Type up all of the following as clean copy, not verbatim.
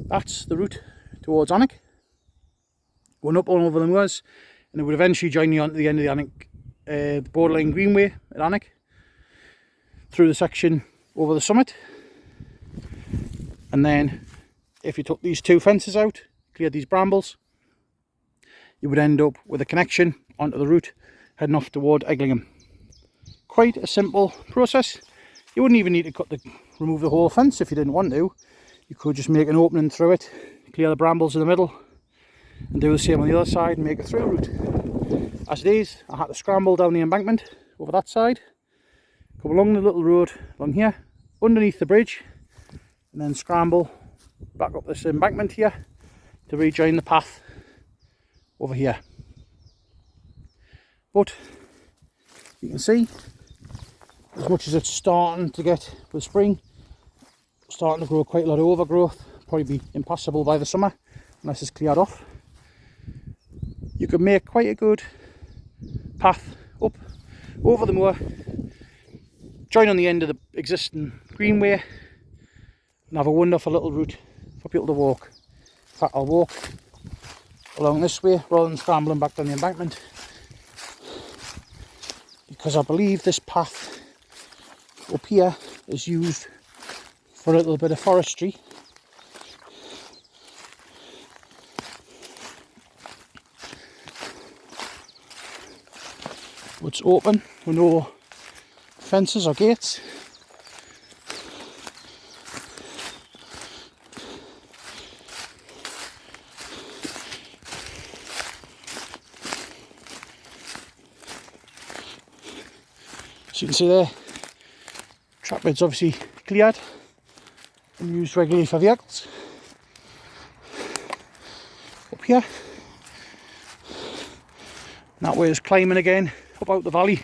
That's the route towards Alnwick, going up on over the moors, and it would eventually join you onto the end of the Alnwick, the borderline greenway at Alnwick, through the section over the summit. And then if you took these two fences out, cleared these brambles, you would end up with a connection onto the route heading off toward Eglingham. Quite a simple process. You wouldn't even need to remove the whole fence if you didn't want to. You could just make an opening through it, clear the brambles in the middle, and do the same on the other side and make a through route. As it is, I had to scramble down the embankment over that side, come along the little road along here, underneath the bridge, and then scramble back up this embankment here to rejoin the path over here. But you can see, as much as it's starting to get with spring, starting to grow quite a lot of overgrowth, probably be impassable by the summer unless it's cleared off. You could make quite a good path up over the moor, join on the end of the existing greenway, and have a wonderful little route for people to walk. In fact, I'll walk along this way rather than scrambling back down the embankment, because I believe this path up here is used for a little bit of forestry. It's open with no fences or gates. As you can see there, track bed's obviously cleared and used regularly for vehicles. Up here, and that way is climbing again up out the valley.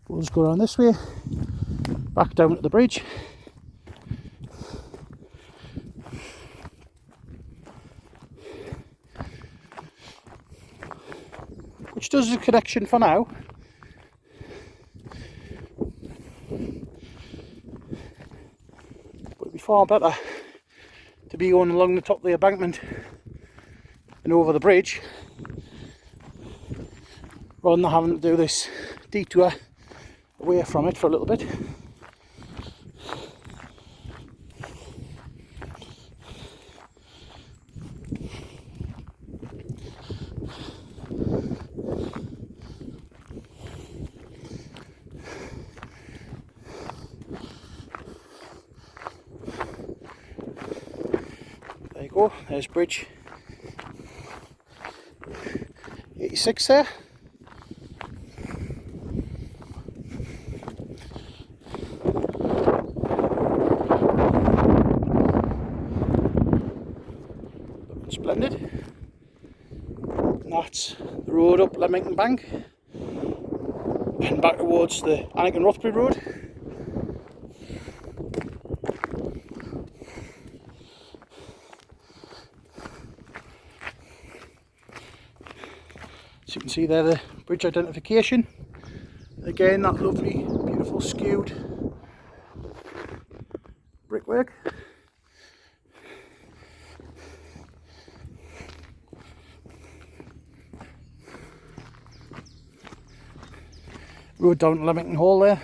We'll just go around this way, back down to the bridge. Which does the connection for now. But it'd be far better to be going along the top of the embankment and over the bridge, rather than having to do this detour away from it for a little bit. There you go, there's bridge 86 there. Looking splendid. And that's the road up Leamington Bank and back towards the Alnwick and Rothbury Road. As you can see there, the bridge identification. Again, that lovely, beautiful skewed brickwork. Road down to Leamington Hall there.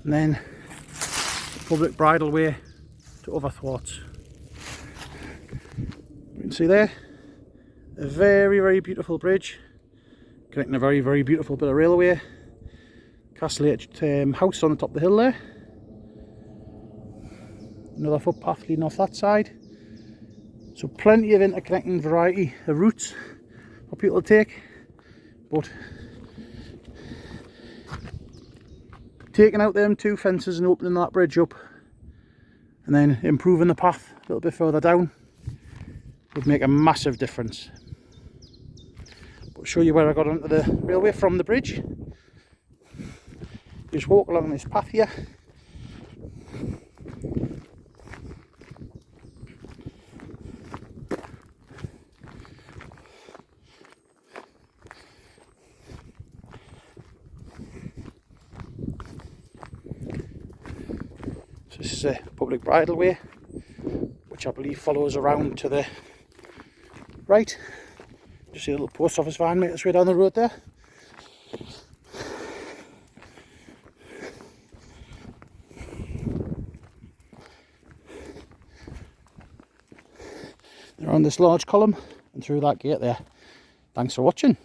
And then the public bridleway to Overthwarts. You can see there, a very, very beautiful bridge connecting a very, very beautiful bit of railway. Castellated house on the top of the hill there. Another footpath leading off that side. So plenty of interconnecting variety of routes for people to take, but taking out them two fences and opening that bridge up and then improving the path a little bit further down would make a massive difference. But I'll show you where I got onto the railway from the bridge. You just walk along this path here. So this is a public bridleway, which I believe follows around to the right. You see a little post office van make its way down the road there. They're on this large column and through that gate there. Thanks for watching.